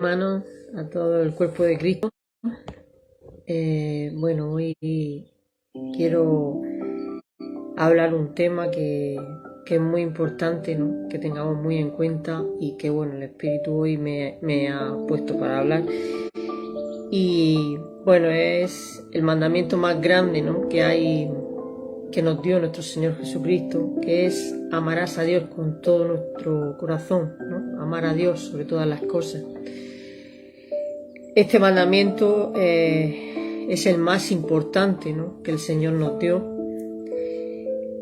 Hermanos, a todo el cuerpo de Cristo. Bueno, hoy quiero hablar un tema que es muy importante, ¿no? Que tengamos muy en cuenta y que, bueno, el Espíritu hoy me ha puesto para hablar. Y, bueno, es el mandamiento más grande, ¿no? Que hay, que nos dio nuestro Señor Jesucristo, que es amarás a Dios con todo nuestro corazón, ¿no? Amar a Dios sobre todas las cosas. Este mandamiento es el más importante, ¿no? Que el Señor nos dio.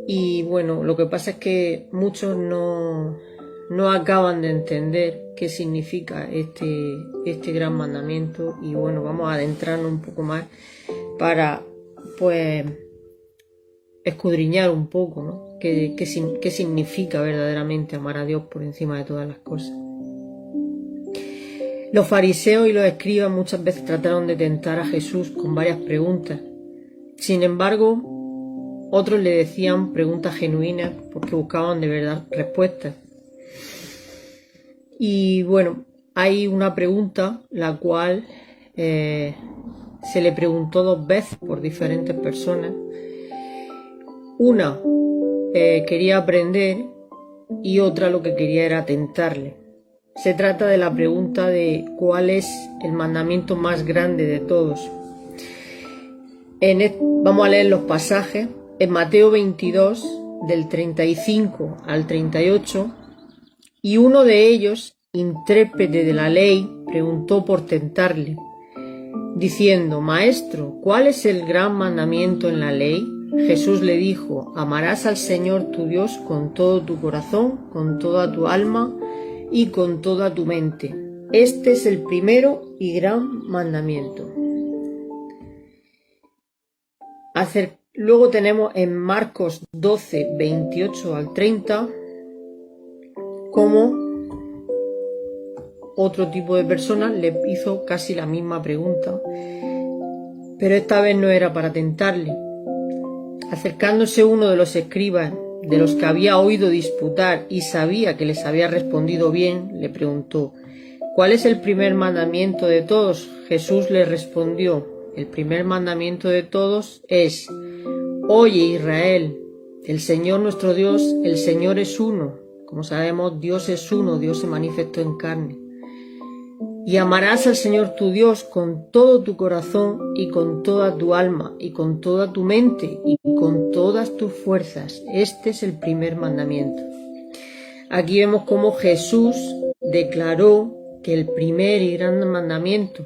Y bueno, lo que pasa es que muchos no acaban de entender qué significa este gran mandamiento. Y bueno, vamos a adentrarnos un poco más para, pues, escudriñar un poco, ¿no? ¿Qué significa verdaderamente amar a Dios por encima de todas las cosas? Los fariseos y los escribas muchas veces trataron de tentar a Jesús con varias preguntas. Sin embargo, otros le decían preguntas genuinas porque buscaban de verdad respuestas. Y bueno, hay una pregunta la cual se le preguntó 2 veces por diferentes personas. Una quería aprender y otra lo que quería era tentarle. Se trata de la pregunta de cuál es el mandamiento más grande de todos. Vamos a leer los pasajes. En Mateo 22, del 35 al 38, y uno de ellos, intérprete de la ley, preguntó por tentarle, diciendo: Maestro, ¿cuál es el gran mandamiento en la ley? Jesús le dijo: amarás al Señor tu Dios con todo tu corazón, con toda tu alma y con toda tu mente. Este es el primero y gran mandamiento. Luego tenemos en Marcos 12, 28 al 30, como otro tipo de persona le hizo casi la misma pregunta, pero esta vez no era para tentarle. Acercándose uno de los escribas, de los que había oído disputar y sabía que les había respondido bien, le preguntó: ¿cuál es el primer mandamiento de todos? Jesús le respondió: el primer mandamiento de todos es: Oye, Israel, el Señor nuestro Dios, el Señor es uno. Como sabemos, Dios es uno, Dios se manifestó en carne. Y amarás al Señor tu Dios con todo tu corazón y con toda tu alma y con toda tu mente y con todas tus fuerzas. Este es el primer mandamiento. Aquí vemos cómo Jesús declaró que el primer y gran mandamiento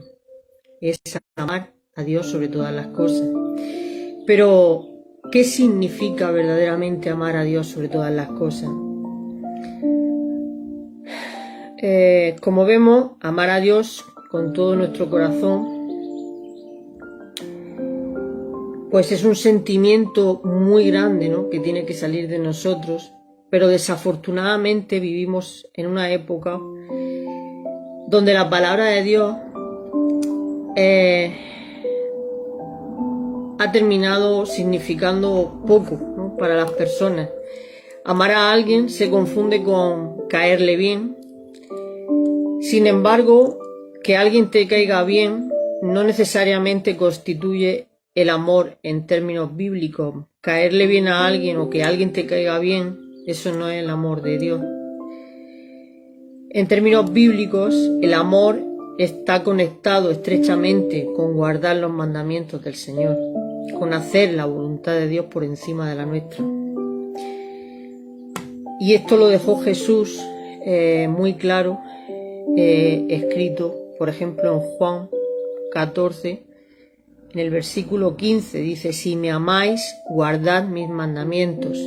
es amar a Dios sobre todas las cosas. Pero, ¿qué significa verdaderamente amar a Dios sobre todas las cosas? Como vemos, amar a Dios con todo nuestro corazón, pues es un sentimiento muy grande, ¿no? Que tiene que salir de nosotros, pero desafortunadamente vivimos en una época donde la palabra de Dios ha terminado significando poco, ¿no? Para las personas. Amar a alguien se confunde con caerle bien. Sin embargo, que alguien te caiga bien no necesariamente constituye el amor en términos bíblicos. Caerle bien a alguien o que alguien te caiga bien, eso no es el amor de Dios. En términos bíblicos, el amor está conectado estrechamente con guardar los mandamientos del Señor, con hacer la voluntad de Dios por encima de la nuestra. Y esto lo dejó Jesús muy claro, escrito, por ejemplo, en Juan 14, en el versículo 15, dice: si me amáis, guardad mis mandamientos.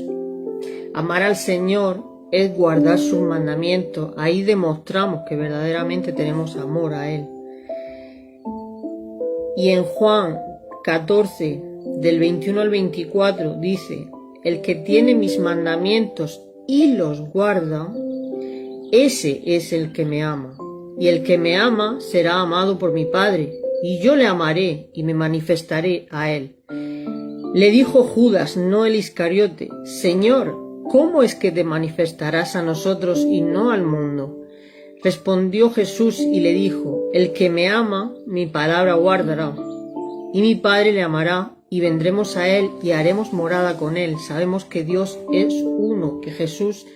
Amar al Señor es guardar sus mandamientos. Ahí demostramos que verdaderamente tenemos amor a Él. Y en Juan 14, del 21 al 24, dice: el que tiene mis mandamientos y los guarda, ese es el que me ama. Y el que me ama será amado por mi Padre, y yo le amaré y me manifestaré a él. Le dijo Judas, no el Iscariote: Señor, ¿cómo es que te manifestarás a nosotros y no al mundo? Respondió Jesús y le dijo: el que me ama, mi palabra guardará, y mi Padre le amará, y vendremos a él y haremos morada con él. Sabemos que Dios es uno, que Jesús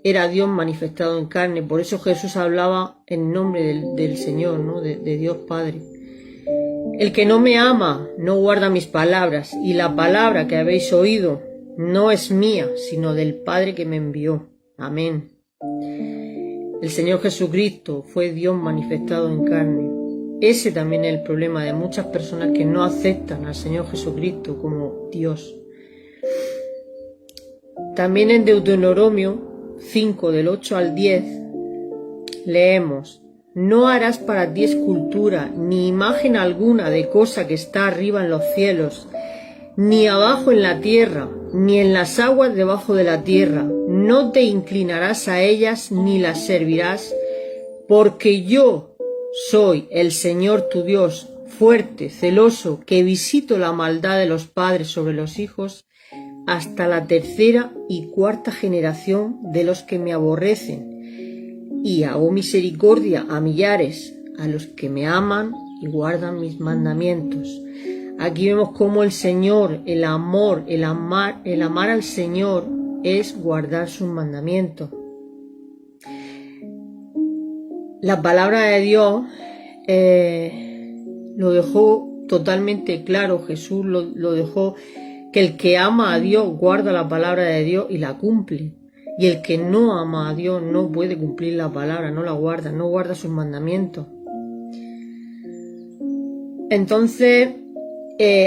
era Dios manifestado en carne. Por eso Jesús hablaba en nombre del Señor, ¿no? de Dios Padre. El que no me ama no guarda mis palabras, y la palabra que habéis oído no es mía, sino del Padre que me envió. Amén. El Señor Jesucristo fue Dios manifestado en carne. Ese también es el problema de muchas personas que no aceptan al Señor Jesucristo como Dios. También en Deuteronomio 5, del 8 al 10, leemos: no harás para ti escultura, ni imagen alguna de cosa que está arriba en los cielos, ni abajo en la tierra, ni en las aguas debajo de la tierra. No te inclinarás a ellas, ni las servirás, porque yo soy el Señor tu Dios, fuerte, celoso, que visito la maldad de los padres sobre los hijos, hasta la tercera y cuarta generación de los que me aborrecen, y hago misericordia a millares, a los que me aman y guardan mis mandamientos. Aquí vemos cómo el Señor, el amar al Señor es guardar sus mandamientos. La palabra de Dios lo dejó totalmente claro. Jesús lo dejó, que el que ama a Dios guarda la palabra de Dios y la cumple. Y el que no ama a Dios no puede cumplir la palabra, no la guarda, no guarda sus mandamientos. Entonces,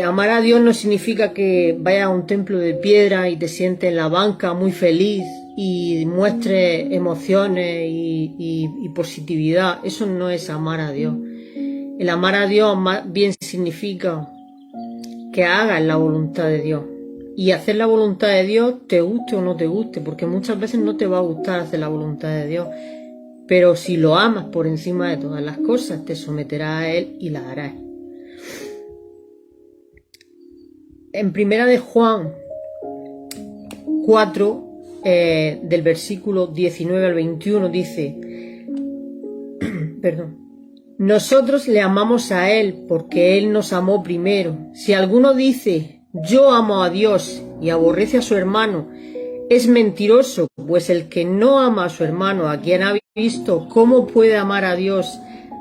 amar a Dios no significa que vayas a un templo de piedra y te sientes en la banca muy feliz y muestres emociones y positividad. Eso no es amar a Dios. El amar a Dios más bien significa que hagas la voluntad de Dios. Y hacer la voluntad de Dios, te guste o no te guste, porque muchas veces no te va a gustar hacer la voluntad de Dios. Pero si lo amas por encima de todas las cosas, te someterás a Él y la harás. En primera de Juan 4, del versículo 19 al 21 dice, nosotros le amamos a Él porque Él nos amó primero. Si alguno dice, yo amo a Dios y aborrece a su hermano, es mentiroso, pues el que no ama a su hermano, a quien ha visto, ¿cómo puede amar a Dios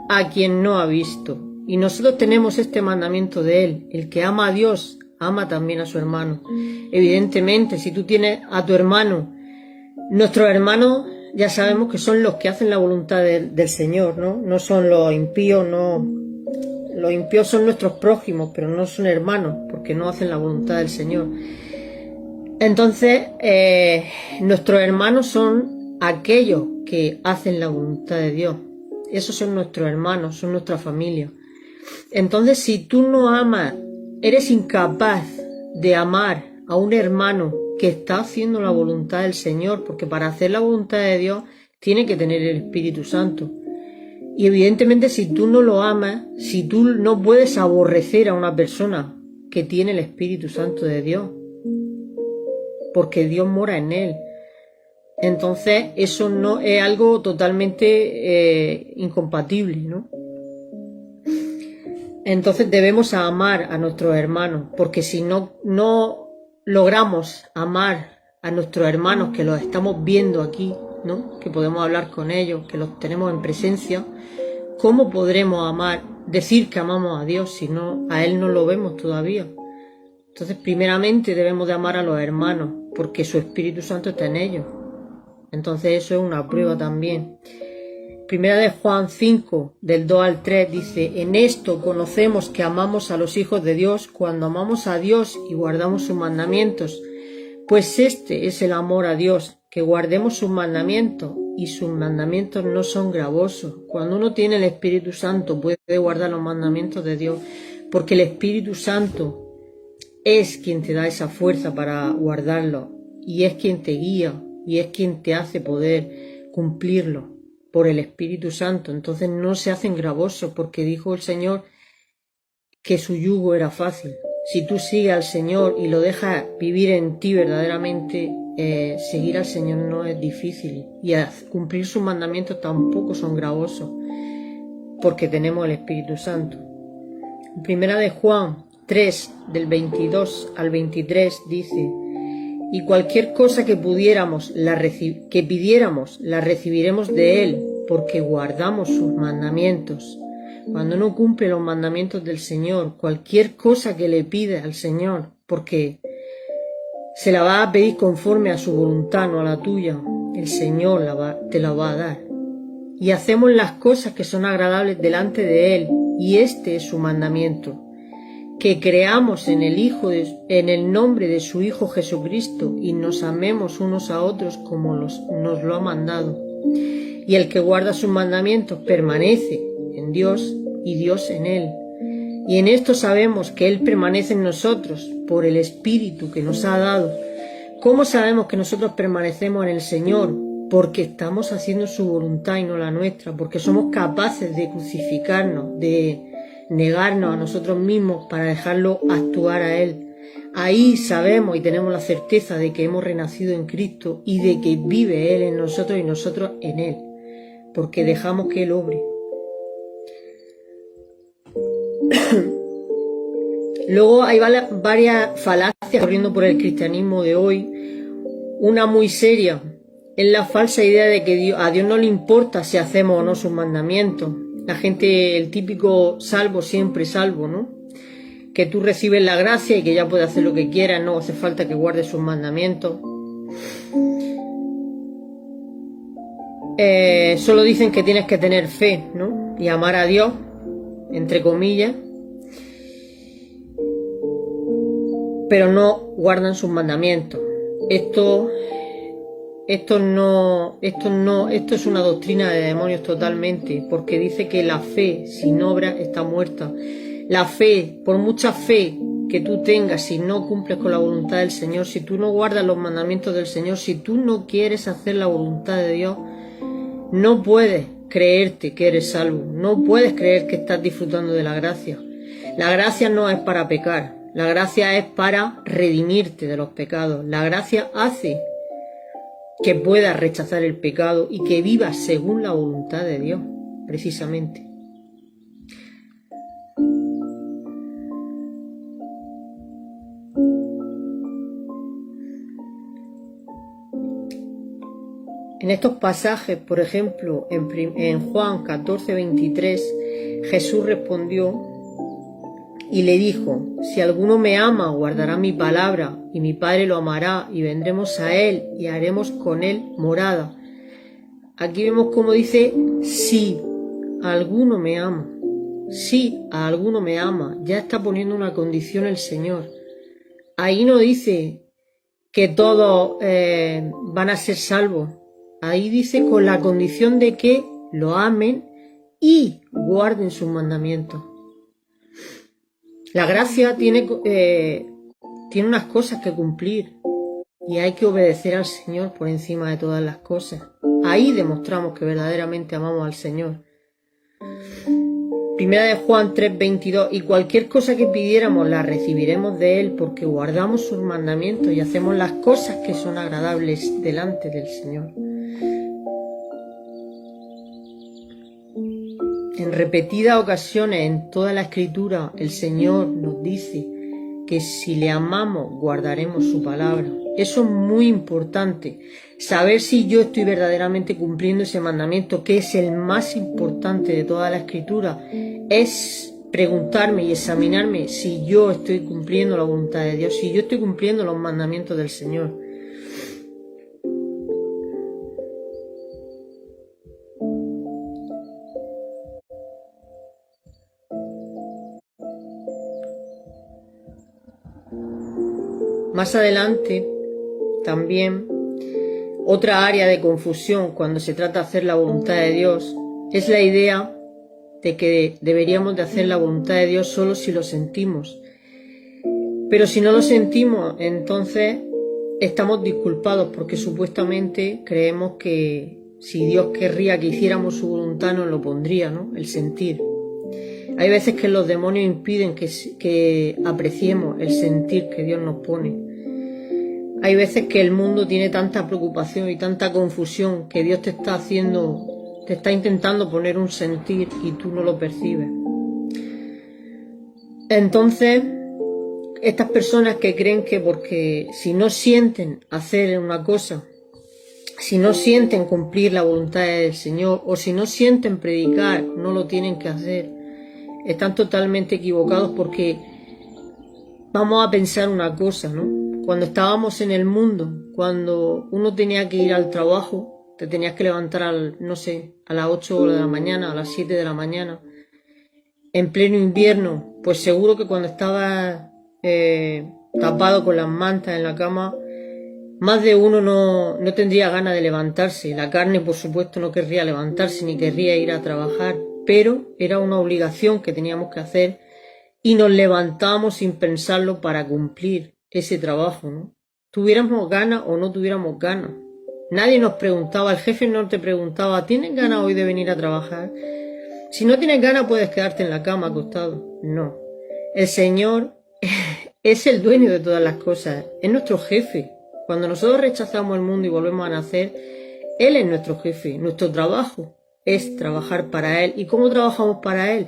a quien no ha visto? Y nosotros tenemos este mandamiento de Él: el que ama a Dios, ama también a su hermano. Evidentemente, si tú tienes a tu hermano, nuestros hermanos ya sabemos que son los que hacen la voluntad del Señor, ¿no? No son los impíos, no. Los impíos son nuestros prójimos, pero no son hermanos, porque no hacen la voluntad del Señor. Entonces, nuestros hermanos son aquellos que hacen la voluntad de Dios. Esos son nuestros hermanos, son nuestra familia. Entonces, si tú no amas, eres incapaz de amar a un hermano que está haciendo la voluntad del Señor, porque para hacer la voluntad de Dios tiene que tener el Espíritu Santo. Y evidentemente, si tú no lo amas, si tú no puedes aborrecer a una persona que tiene el Espíritu Santo de Dios, porque Dios mora en él, entonces eso no es algo totalmente incompatible, ¿no? Entonces debemos amar a nuestros hermanos, porque si no logramos amar a nuestros hermanos, que los estamos viendo aquí, ¿no? Que podemos hablar con ellos, que los tenemos en presencia, ¿cómo podremos decir que amamos a Dios si no, a Él no lo vemos todavía? Entonces, primeramente debemos de amar a los hermanos, porque su Espíritu Santo está en ellos. Entonces eso es una prueba también. Primera de Juan 5, del 2 al 3, dice: en esto conocemos que amamos a los hijos de Dios, cuando amamos a Dios y guardamos sus mandamientos. Pues este es el amor a Dios, que guardemos sus mandamientos, y sus mandamientos no son gravosos. Cuando uno tiene el Espíritu Santo, puede guardar los mandamientos de Dios, porque el Espíritu Santo es quien te da esa fuerza para guardarlo, y es quien te guía, y es quien te hace poder cumplirlo por el Espíritu Santo. Entonces no se hacen gravosos, porque dijo el Señor que su yugo era fácil. Si tú sigues al Señor y lo dejas vivir en ti verdaderamente, seguir al Señor no es difícil y cumplir sus mandamientos tampoco son gravosos, porque tenemos el Espíritu Santo. En Primera de Juan 3, del 22 al 23 dice: y cualquier cosa que pidiéramos la recibiremos de Él, porque guardamos sus mandamientos. Cuando uno cumple los mandamientos del Señor, cualquier cosa que le pide al Señor, porque se la va a pedir conforme a su voluntad, no a la tuya, el Señor te la va a dar. Y hacemos las cosas que son agradables delante de Él, y este es su mandamiento: que creamos en el nombre de su Hijo Jesucristo, y nos amemos unos a otros como nos lo ha mandado. Y el que guarda sus mandamientos permanece en Dios y Dios en él. Y en esto sabemos que Él permanece en nosotros por el Espíritu que nos ha dado. ¿Cómo sabemos que nosotros permanecemos en el Señor? Porque estamos haciendo su voluntad y no la nuestra, porque somos capaces de crucificarnos, de negarnos a nosotros mismos para dejarlo actuar a Él. Ahí sabemos y tenemos la certeza de que hemos renacido en Cristo y de que vive Él en nosotros y nosotros en Él, porque dejamos que Él obre. Luego hay varias falacias corriendo por el cristianismo de hoy. Una muy seria es la falsa idea de que a Dios no le importa si hacemos o no sus mandamientos. La gente, el típico salvo siempre salvo, ¿no? Que tú recibes la gracia y que ya puedes hacer lo que quieras, no hace falta que guardes sus mandamientos. Solo dicen que tienes que tener fe, ¿no? Y amar a Dios, entre comillas, pero no guardan sus mandamientos. Esto es una doctrina de demonios totalmente, porque dice que la fe sin obra está muerta. La fe, por mucha fe que tú tengas, si no cumples con la voluntad del Señor, si tú no guardas los mandamientos del Señor, si tú no quieres hacer la voluntad de Dios, no puedes creerte que eres salvo, no puedes creer que estás disfrutando de la gracia. La gracia no es para pecar, la gracia es para redimirte de los pecados. La gracia hace que puedas rechazar el pecado y que vivas según la voluntad de Dios, precisamente. En estos pasajes, por ejemplo, en Juan 14:23, Jesús respondió y le dijo: si alguno me ama, guardará mi palabra, y mi Padre lo amará, y vendremos a él, y haremos con él morada. Aquí vemos cómo dice: si alguno me ama. Si a alguno me ama, ya está poniendo una condición el Señor. Ahí no dice que todos van a ser salvos. Ahí dice con la condición de que lo amen y guarden sus mandamientos. La gracia tiene unas cosas que cumplir y hay que obedecer al Señor por encima de todas las cosas. Ahí demostramos que verdaderamente amamos al Señor. Primera de Juan 3:22: y cualquier cosa que pidiéramos la recibiremos de Él, porque guardamos sus mandamientos y hacemos las cosas que son agradables delante del Señor. En repetidas ocasiones en toda la Escritura el Señor nos dice que si le amamos guardaremos su palabra. Eso es muy importante, saber si yo estoy verdaderamente cumpliendo ese mandamiento, que es el más importante de toda la Escritura. Es preguntarme y examinarme si yo estoy cumpliendo la voluntad de Dios, si yo estoy cumpliendo los mandamientos del Señor. Más adelante, también, otra área de confusión cuando se trata de hacer la voluntad de Dios es la idea de que deberíamos de hacer la voluntad de Dios solo si lo sentimos. Pero si no lo sentimos, entonces estamos disculpados, porque supuestamente creemos que si Dios querría que hiciéramos su voluntad nos lo pondría, ¿no? El sentir. Hay veces que los demonios impiden que apreciemos el sentir que Dios nos pone. Hay veces que el mundo tiene tanta preocupación y tanta confusión que Dios te está intentando poner un sentir y tú no lo percibes. Entonces, estas personas que creen que porque si no sienten hacer una cosa, si no sienten cumplir la voluntad del Señor o si no sienten predicar, no lo tienen que hacer, están totalmente equivocados, porque vamos a pensar una cosa, ¿no? Cuando estábamos en el mundo, cuando uno tenía que ir al trabajo, te tenías que levantar a las 8 de la mañana, a las 7 de la mañana, en pleno invierno, pues seguro que cuando estabas tapado con las mantas en la cama, más de uno no tendría ganas de levantarse. La carne, por supuesto, no querría levantarse ni querría ir a trabajar, pero era una obligación que teníamos que hacer y nos levantábamos sin pensarlo para cumplir ese trabajo, ¿no? Tuviéramos ganas o no tuviéramos ganas. Nadie nos preguntaba, el jefe no te preguntaba, ¿tienes ganas hoy de venir a trabajar? Si no tienes ganas puedes quedarte en la cama acostado. No. El Señor es el dueño de todas las cosas, es nuestro jefe. Cuando nosotros rechazamos el mundo y volvemos a nacer, Él es nuestro jefe. Nuestro trabajo es trabajar para Él. ¿Y cómo trabajamos para Él?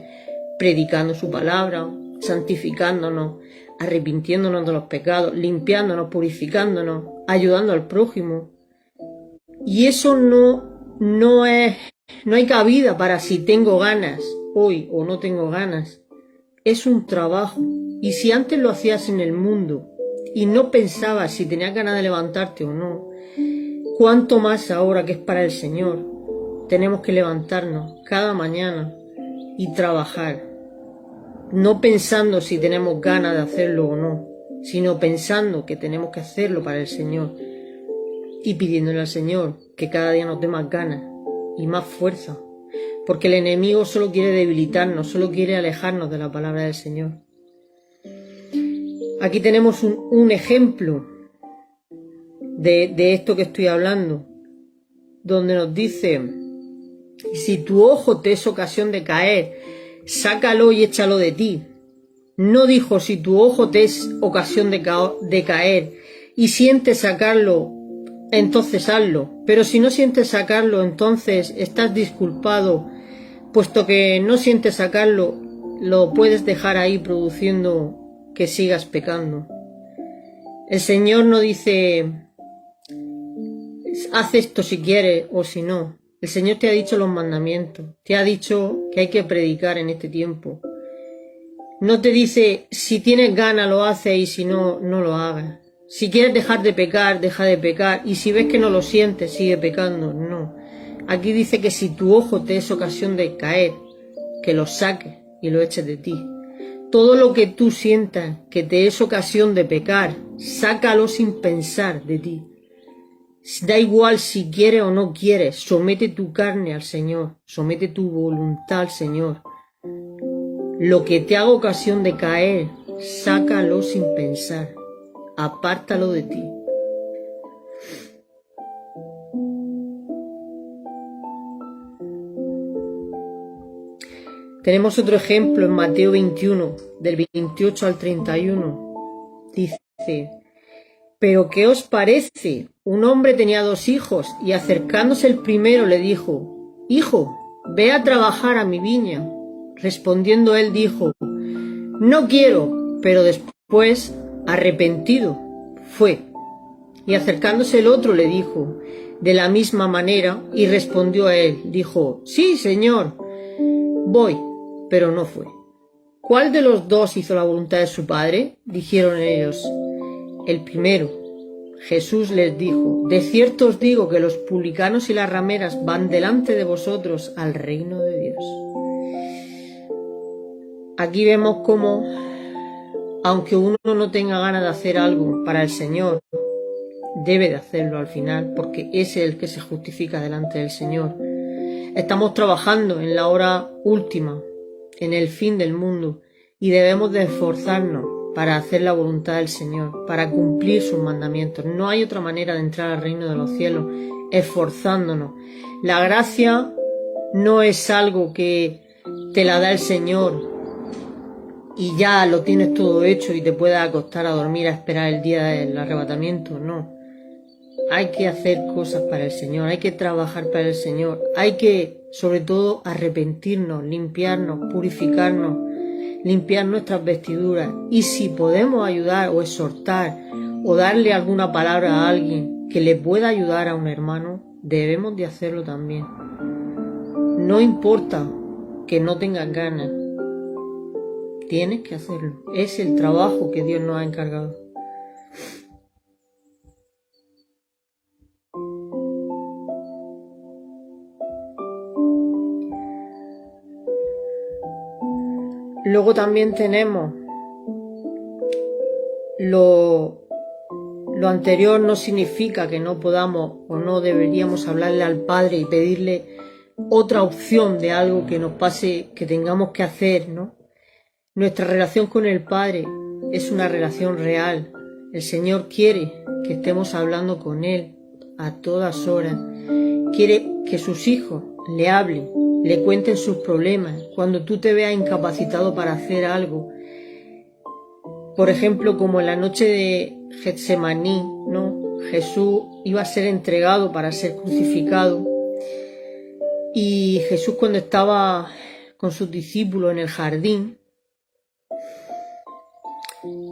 Predicando su palabra, santificándonos, arrepintiéndonos de los pecados, limpiándonos, purificándonos, ayudando al prójimo. Y eso no hay cabida para si tengo ganas hoy o no tengo ganas. Es un trabajo. Y si antes lo hacías en el mundo y no pensabas si tenías ganas de levantarte o no, cuánto más ahora que es para el Señor. Tenemos que levantarnos cada mañana y trabajar, no pensando si tenemos ganas de hacerlo o no, sino pensando que tenemos que hacerlo para el Señor y pidiéndole al Señor que cada día nos dé más ganas y más fuerza, porque el enemigo solo quiere debilitarnos, solo quiere alejarnos de la palabra del Señor. Aquí tenemos un ejemplo de esto que estoy hablando, donde nos dice: si tu ojo te es ocasión de caer, sácalo y échalo de ti. No dijo si tu ojo te es ocasión de caer y sientes sacarlo, entonces hazlo. Pero si no sientes sacarlo, entonces estás disculpado, puesto que no sientes sacarlo, lo puedes dejar ahí produciendo que sigas pecando. El Señor no dice haz esto si quieres o si no. El Señor te ha dicho los mandamientos, te ha dicho que hay que predicar en este tiempo. No te dice si tienes ganas lo haces y si no, no lo hagas. Si quieres dejar de pecar, deja de pecar, y si ves que no lo sientes, sigue pecando. No. Aquí dice que si tu ojo te es ocasión de caer, que lo saques y lo eches de ti. Todo lo que tú sientas que te es ocasión de pecar, sácalo sin pensar de ti. Da igual si quieres o no quieres, somete tu carne al Señor, somete tu voluntad al Señor. Lo que te haga ocasión de caer, sácalo sin pensar, apártalo de ti. Tenemos otro ejemplo en Mateo 21, del 28 al 31. Dice: ¿pero qué os parece? Un hombre tenía 2 hijos, y acercándose el primero le dijo: Hijo, ve a trabajar a mi viña. Respondiendo él dijo: No quiero. Pero después, arrepentido, fue. Y acercándose el otro le dijo de la misma manera, y respondió a él, dijo: Sí, Señor, voy. Pero no fue. ¿Cuál de los 2 hizo la voluntad de su padre? Dijeron ellos: el primero. Jesús les dijo: de cierto os digo que los publicanos y las rameras van delante de vosotros al reino de Dios. Aquí vemos cómo, aunque uno no tenga ganas de hacer algo para el Señor, debe de hacerlo al final, porque es el que se justifica delante del Señor. Estamos trabajando en la hora última, en el fin del mundo, y debemos de esforzarnos para hacer la voluntad del Señor, para cumplir sus mandamientos. No hay otra manera de entrar al reino de los cielos, esforzándonos. La gracia no es algo que te la da el Señor y ya lo tienes todo hecho y te puedes acostar a dormir a esperar el día del arrebatamiento. No. Hay que hacer cosas para el Señor, hay que trabajar para el Señor, hay que, sobre todo, arrepentirnos, limpiarnos, purificarnos, limpiar nuestras vestiduras. Y si podemos ayudar o exhortar o darle alguna palabra a alguien que le pueda ayudar a un hermano, debemos de hacerlo también. No importa que no tengas ganas, tienes que hacerlo. Es el trabajo que Dios nos ha encargado. Luego también tenemos lo anterior no significa que no podamos o no deberíamos hablarle al Padre y pedirle otra opción de algo que nos pase, que tengamos que hacer, ¿no? Nuestra relación con el Padre es una relación real. El Señor quiere que estemos hablando con Él a todas horas. Quiere que sus hijos le hablen, le cuenten sus problemas. Cuando tú te veas incapacitado para hacer algo, por ejemplo, como en la noche de Getsemaní, ¿no? Jesús iba a ser entregado para ser crucificado, y Jesús, cuando estaba con sus discípulos en el jardín,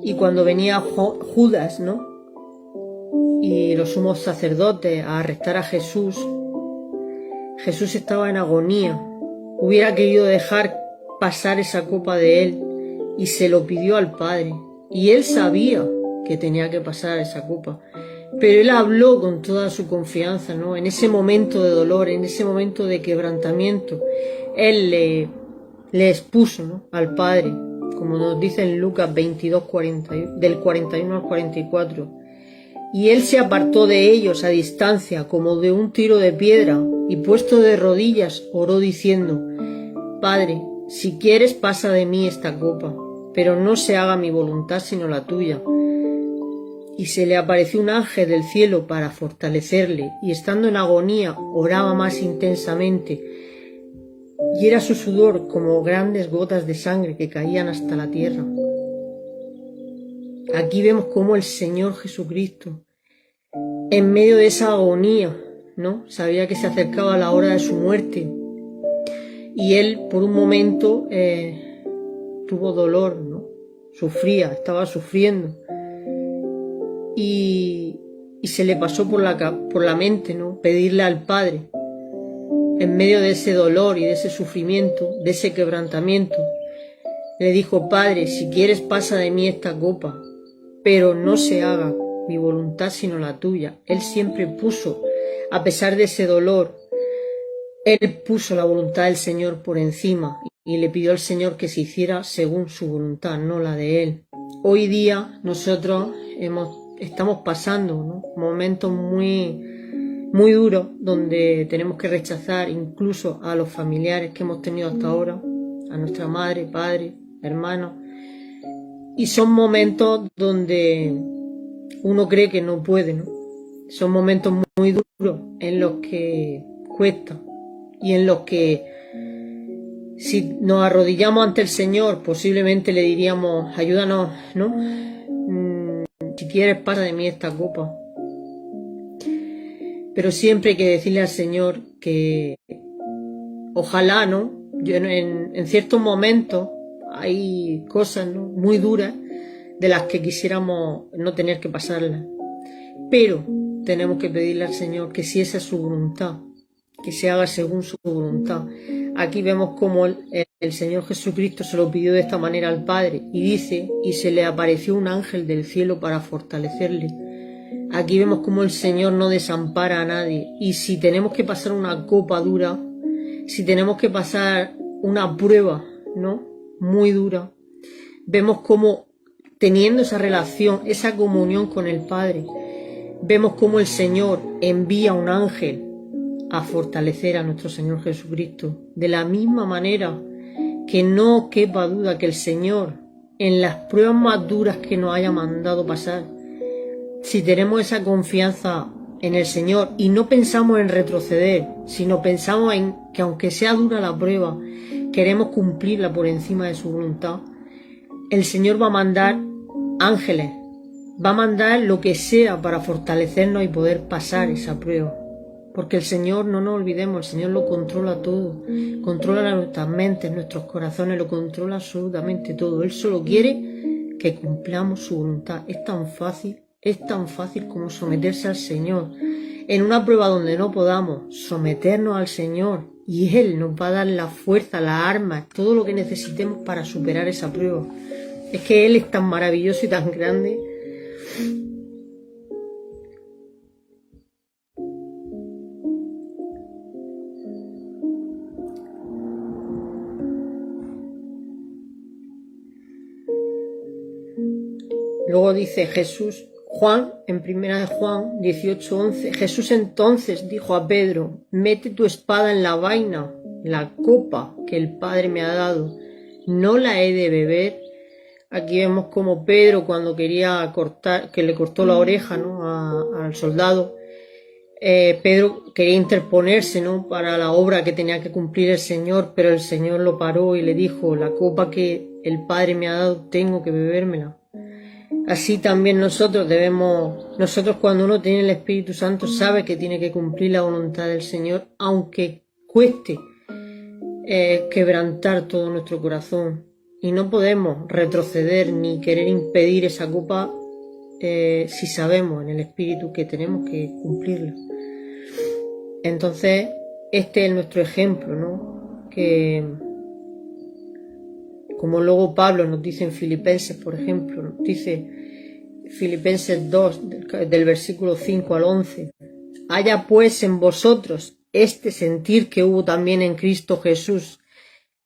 y cuando venía Judas, ¿no? Y los sumos sacerdotes a arrestar a Jesús, Jesús estaba en agonía. Hubiera querido dejar pasar esa copa de él y se lo pidió al Padre. Y él sabía que tenía que pasar esa copa, pero él habló con toda su confianza, ¿no? En ese momento de dolor, en ese momento de quebrantamiento, él le expuso, ¿no?, al Padre, como nos dice en Lucas 22, del 41 al 44. Y él se apartó de ellos a distancia, como de un tiro de piedra, y puesto de rodillas oró diciendo: Padre, si quieres, pasa de mí esta copa, pero no se haga mi voluntad sino la tuya. Y se le apareció un ángel del cielo para fortalecerle, y estando en agonía oraba más intensamente, y era su sudor como grandes gotas de sangre que caían hasta la tierra. Aquí vemos cómo el Señor Jesucristo, en medio de esa agonía, ¿no?, sabía que se acercaba la hora de su muerte, y él por un momento tuvo dolor, ¿no? Sufría, estaba sufriendo, y se le pasó por la mente, ¿no?, pedirle al Padre, en medio de ese dolor y de ese sufrimiento, de ese quebrantamiento. Le dijo: Padre, si quieres, pasa de mí esta copa, pero no se haga mi voluntad sino la tuya. Él siempre puso, a pesar de ese dolor, él puso la voluntad del Señor por encima y le pidió al Señor que se hiciera según su voluntad, no la de él. Hoy día nosotros estamos pasando, ¿no?, momentos muy duros, donde tenemos que rechazar incluso a los familiares que hemos tenido hasta ahora, a nuestra madre, padre, hermanos, y son momentos donde uno cree que no puede, ¿no? Son momentos muy duros en los que cuesta, y en los que, si nos arrodillamos ante el Señor, posiblemente le diríamos: ayúdanos, ¿no? Si quieres, pasa de mí esta copa. Pero siempre hay que decirle al Señor que ojalá, ¿no? Yo en ciertos momentos hay cosas, ¿no?, muy duras de las que quisiéramos no tener que pasarlas, pero tenemos que pedirle al Señor que, si esa es su voluntad, que se haga según su voluntad. Aquí vemos cómo el Señor Jesucristo se lo pidió de esta manera al Padre, y dice: y se le apareció un ángel del cielo para fortalecerle. Aquí vemos cómo el Señor no desampara a nadie, y si tenemos que pasar una copa dura, si tenemos que pasar una prueba, ¿no?, muy dura, vemos cómo, teniendo esa relación, esa comunión con el Padre, vemos cómo el Señor envía un ángel a fortalecer a nuestro Señor Jesucristo. De la misma manera, que no quepa duda que el Señor, en las pruebas más duras que nos haya mandado pasar, si tenemos esa confianza en el Señor y no pensamos en retroceder, sino pensamos en que, aunque sea dura la prueba, queremos cumplirla por encima de su voluntad, el Señor va a mandar ángeles, va a mandar lo que sea para fortalecernos y poder pasar esa prueba. Porque el Señor, no nos olvidemos, el Señor lo controla todo, controla nuestras mentes, nuestros corazones, lo controla absolutamente todo. Él solo quiere que cumplamos su voluntad. Es tan fácil como someterse al Señor. En una prueba donde no podamos, someternos al Señor y Él nos va a dar la fuerza, las armas, todo lo que necesitemos para superar esa prueba. Es que Él es tan maravilloso y tan grande. Luego dice Jesús, Juan, en 1 Juan 18:11, Jesús entonces dijo a Pedro, mete tu espada en la vaina, la copa que el Padre me ha dado, ¿no la he de beber? Aquí vemos como Pedro, cuando quería cortar, que le cortó la oreja, ¿no?, al soldado, Pedro quería interponerse, ¿no?, para la obra que tenía que cumplir el Señor, pero el Señor lo paró y le dijo, la copa que el Padre me ha dado, tengo que bebérmela. Así también nosotros cuando uno tiene el Espíritu Santo sabe que tiene que cumplir la voluntad del Señor, aunque cueste quebrantar todo nuestro corazón. Y no podemos retroceder ni querer impedir esa copa si sabemos en el Espíritu que tenemos que cumplirla. Entonces, este es nuestro ejemplo, ¿no? Que, como luego Pablo nos dice en Filipenses, por ejemplo, nos dice Filipenses 2, del versículo 5 al 11, haya pues en vosotros este sentir que hubo también en Cristo Jesús,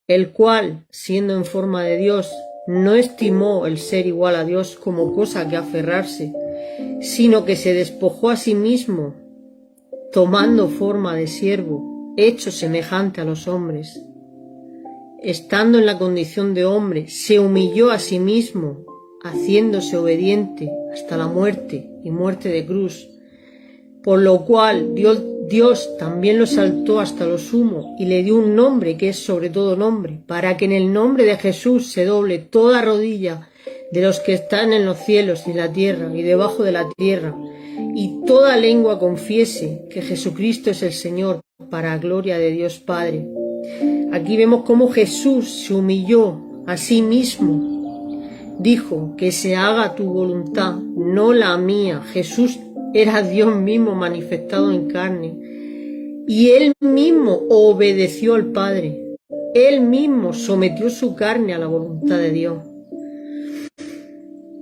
el cual, siendo en forma de Dios, no estimó el ser igual a Dios como cosa que aferrarse, sino que se despojó a sí mismo, tomando forma de siervo, hecho semejante a los hombres. Estando en la condición de hombre, se humilló a sí mismo, haciéndose obediente hasta la muerte y muerte de cruz, por lo cual Dios también lo exaltó hasta lo sumo y le dio un nombre que es sobre todo nombre, para que en el nombre de Jesús se doble toda rodilla de los que están en los cielos y en la tierra y debajo de la tierra, y toda lengua confiese que Jesucristo es el Señor, para gloria de Dios Padre. Aquí vemos cómo Jesús se humilló a sí mismo. Dijo que se haga tu voluntad, no la mía. Jesús era Dios mismo manifestado en carne. Y Él mismo obedeció al Padre. Él mismo sometió su carne a la voluntad de Dios.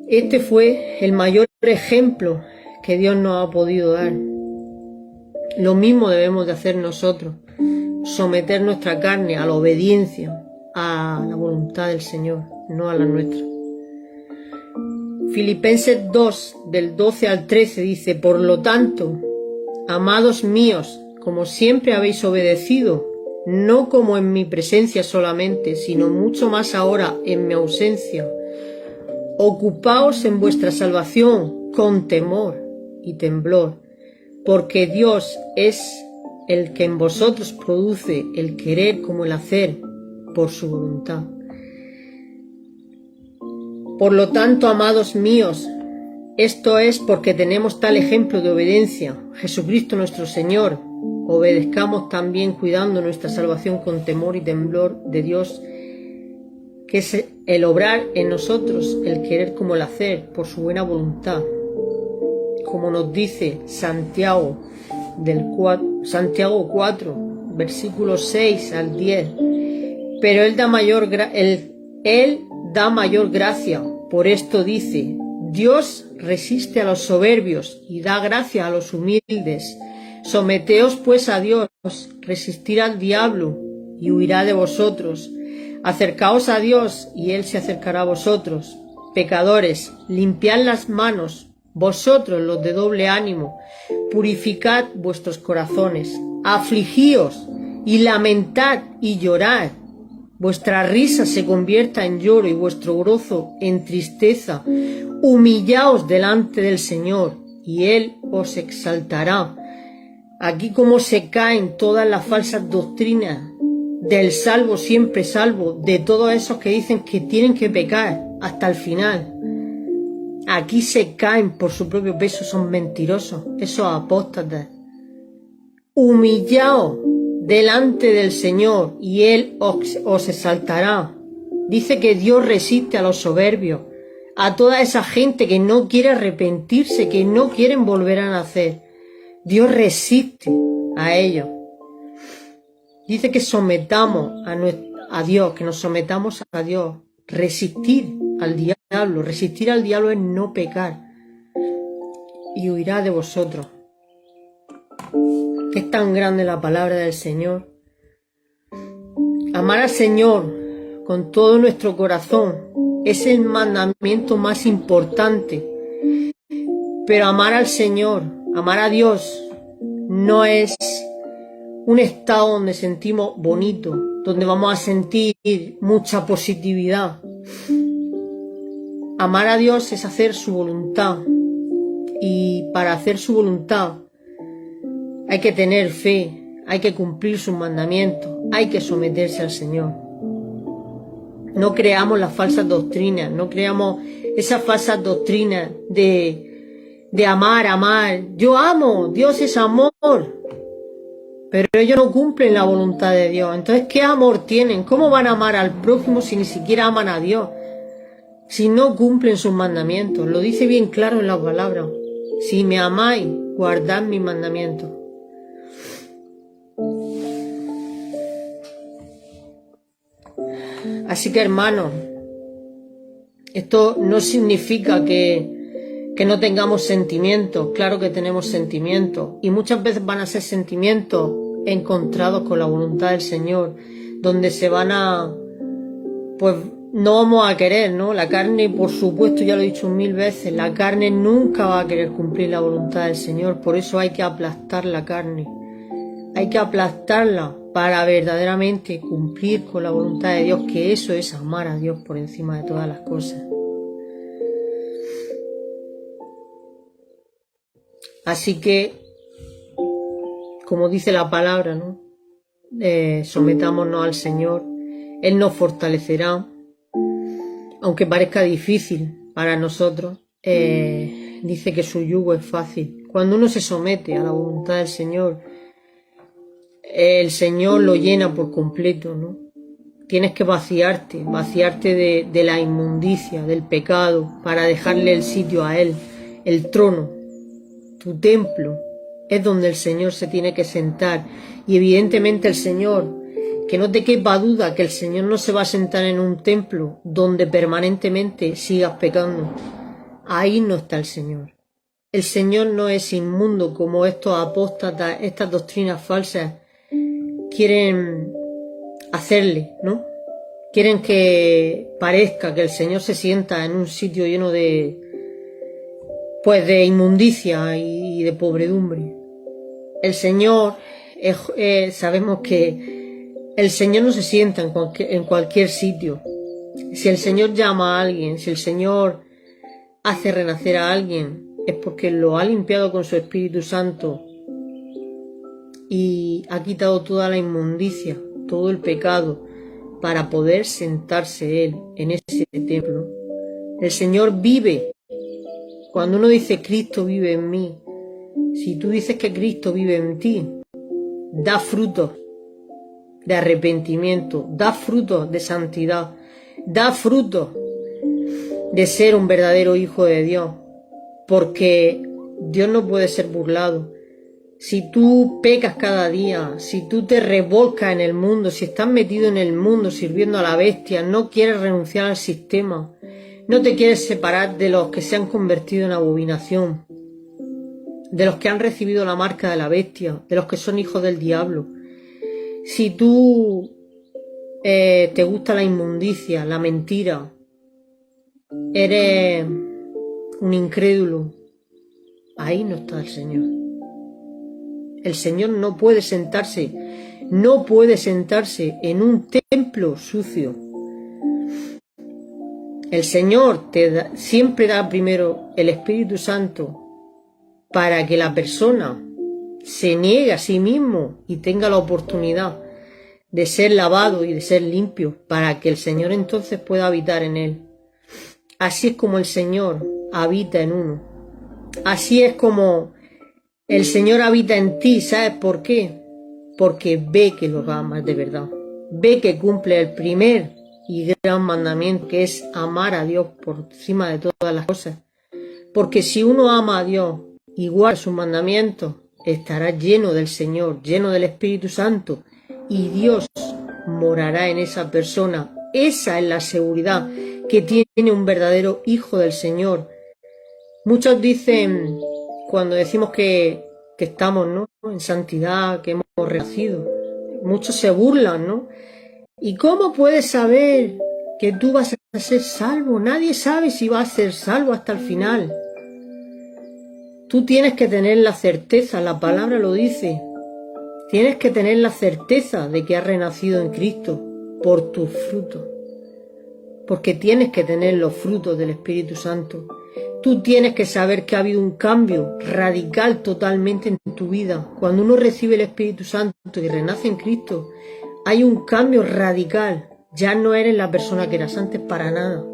Este fue el mayor ejemplo que Dios nos ha podido dar. Lo mismo debemos de hacer nosotros. Someter nuestra carne a la obediencia, a la voluntad del Señor, no a la nuestra. Filipenses 2, del 12 al 13 dice, por lo tanto, amados míos, como siempre habéis obedecido, no como en mi presencia solamente, sino mucho más ahora en mi ausencia, ocupaos en vuestra salvación con temor y temblor, porque Dios es el que en vosotros produce el querer como el hacer por su voluntad. Por lo tanto, amados míos, esto es porque tenemos tal ejemplo de obediencia, Jesucristo nuestro Señor, obedezcamos también cuidando nuestra salvación con temor y temblor de Dios, que es el obrar en nosotros, el querer como el hacer, por su buena voluntad, como nos dice Santiago 4, versículos 6 al 10. Pero Él da mayor gracia, por esto dice, Dios resiste a los soberbios y da gracia a los humildes. Someteos pues a Dios, resistir al diablo y huirá de vosotros. Acercaos a Dios y Él se acercará a vosotros. Pecadores, limpiad las manos, vosotros los de doble ánimo, purificad vuestros corazones, afligíos y lamentad y llorad. Vuestra risa se convierta en lloro y vuestro gozo en tristeza. Humillaos delante del Señor y Él os exaltará. Aquí como se caen todas las falsas doctrinas del salvo siempre salvo, de todos esos que dicen que tienen que pecar hasta el final. Aquí se caen por su propio peso, son mentirosos, esos apóstatas. Humillaos delante del Señor y Él os exaltará. Dice que Dios resiste a los soberbios, a toda esa gente que no quiere arrepentirse, que no quieren volver a nacer. Dios resiste a ellos. Dice que sometamos a Dios, que nos sometamos a Dios. Resistir al diablo. Resistir al diablo es no pecar. Y huirá de vosotros. Es tan grande la palabra del Señor. Amar al Señor con todo nuestro corazón es el mandamiento más importante. Pero amar al Señor, amar a Dios, no es un estado donde sentimos bonito, donde vamos a sentir mucha positividad. Amar a Dios es hacer su voluntad. Y para hacer su voluntad hay que tener fe, hay que cumplir sus mandamientos, hay que someterse al Señor. No creamos las falsas doctrinas, no creamos esas falsas doctrinas de amar. Yo amo, Dios es amor. Pero ellos no cumplen la voluntad de Dios. Entonces, ¿qué amor tienen? ¿Cómo van a amar al prójimo si ni siquiera aman a Dios? Si no cumplen sus mandamientos. Lo dice bien claro en la palabra. Si me amáis, guardad mis mandamientos. Así que, hermanos, esto no significa que no tengamos sentimientos. Claro que tenemos sentimientos. Y muchas veces van a ser sentimientos encontrados con la voluntad del Señor, donde se van a... pues no vamos a querer, ¿no? La carne, por supuesto, ya lo he dicho 1000 veces, la carne nunca va a querer cumplir la voluntad del Señor. Por eso hay que aplastar la carne. Hay que aplastarla para verdaderamente cumplir con la voluntad de Dios, que eso es amar a Dios por encima de todas las cosas. Así que, como dice la palabra, ¿no? Sometámonos al Señor. Él nos fortalecerá. Aunque parezca difícil para nosotros, dice que su yugo es fácil. Cuando uno se somete a la voluntad del Señor, el Señor lo llena por completo, ¿no? Tienes que vaciarte de la inmundicia, del pecado, para dejarle el sitio a Él, el trono. Tu templo es donde el Señor se tiene que sentar. Y evidentemente el Señor, que no te quepa duda que el Señor no se va a sentar en un templo donde permanentemente sigas pecando. Ahí no está el Señor. El Señor no es inmundo como estos apóstatas, estas doctrinas falsas quieren hacerle, ¿no? Quieren que parezca que el Señor se sienta en un sitio lleno de inmundicia y de pobredumbre. El Señor, sabemos que el Señor no se sienta en cualquier sitio. Si el Señor llama a alguien, si el Señor hace renacer a alguien, es porque lo ha limpiado con su Espíritu Santo y ha quitado toda la inmundicia, todo el pecado, para poder sentarse Él en ese templo. El Señor vive. Cuando uno dice Cristo vive en mí, si tú dices que Cristo vive en ti, da frutos de arrepentimiento, da frutos de santidad, da frutos de ser un verdadero hijo de Dios, porque Dios no puede ser burlado. Si tú pecas cada día, si tú te revolcas en el mundo, si estás metido en el mundo sirviendo a la bestia, no quieres renunciar al sistema, no te quieres separar de los que se han convertido en abominación, de los que han recibido la marca de la bestia, de los que son hijos del diablo. Si tú te gusta la inmundicia, la mentira, eres un incrédulo, ahí no está el Señor. El Señor no puede sentarse en un templo sucio. El Señor siempre da primero el Espíritu Santo para que la persona se niegue a sí mismo y tenga la oportunidad de ser lavado y de ser limpio, para que el Señor entonces pueda habitar en él. Así es como el Señor habita en uno. Así es como el Señor habita en ti. ¿Sabes por qué? Porque ve que lo amas de verdad. Ve que cumple el primer y gran mandamiento, que es amar a Dios por encima de todas las cosas. Porque si uno ama a Dios y guarda sus mandamientos, estará lleno del Señor, lleno del Espíritu Santo, y Dios morará en esa persona. Esa es la seguridad que tiene un verdadero hijo del Señor. Muchos dicen, cuando decimos que estamos, ¿no?, en santidad, que hemos renacido, muchos se burlan, ¿no? ¿Y cómo puedes saber que tú vas a ser salvo? Nadie sabe si vas a ser salvo hasta el final. Tú tienes que tener la certeza, la palabra lo dice. Tienes que tener la certeza de que has renacido en Cristo por tus frutos. Porque tienes que tener los frutos del Espíritu Santo. Tú tienes que saber que ha habido un cambio radical totalmente en tu vida. Cuando uno recibe el Espíritu Santo y renace en Cristo, hay un cambio radical. Ya no eres la persona que eras antes para nada.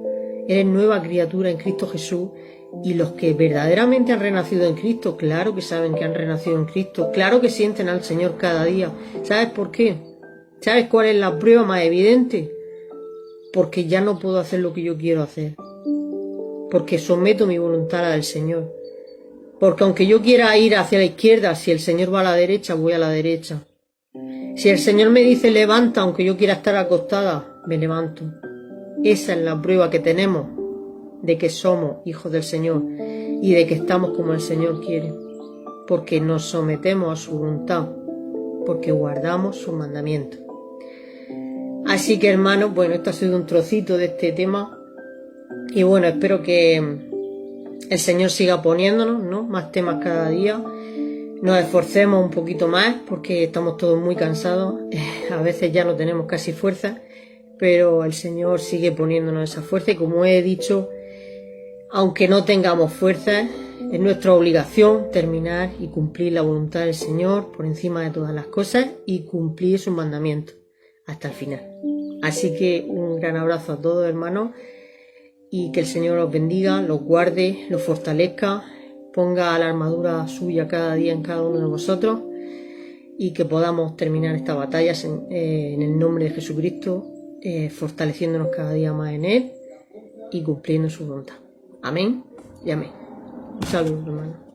Eres nueva criatura en Cristo Jesús. Y los que verdaderamente han renacido en Cristo, claro que saben que han renacido en Cristo. Claro que sienten al Señor cada día. ¿Sabes por qué? ¿Sabes cuál es la prueba más evidente? Porque ya no puedo hacer lo que yo quiero hacer. Porque someto mi voluntad a la del Señor. Porque aunque yo quiera ir hacia la izquierda, si el Señor va a la derecha, voy a la derecha. Si el Señor me dice levanta, aunque yo quiera estar acostada, me levanto. Esa es la prueba que tenemos de que somos hijos del Señor y de que estamos como el Señor quiere. Porque nos sometemos a su voluntad. Porque guardamos sus mandamientos. Así que, hermanos, bueno, esto ha sido un trocito de este tema. Y bueno, espero que el Señor siga poniéndonos, ¿no?, más temas cada día. Nos esforcemos un poquito más porque estamos todos muy cansados. A veces ya no tenemos casi fuerza, pero el Señor sigue poniéndonos esa fuerza. Y como he dicho, aunque no tengamos fuerza, es nuestra obligación terminar y cumplir la voluntad del Señor por encima de todas las cosas y cumplir sus mandamientos hasta el final. Así que un gran abrazo a todos, hermanos. Y que el Señor los bendiga, los guarde, los fortalezca, ponga la armadura suya cada día en cada uno de vosotros y que podamos terminar estas batallas en el nombre de Jesucristo, fortaleciéndonos cada día más en Él y cumpliendo su voluntad. Amén y amén. Un saludo, hermano.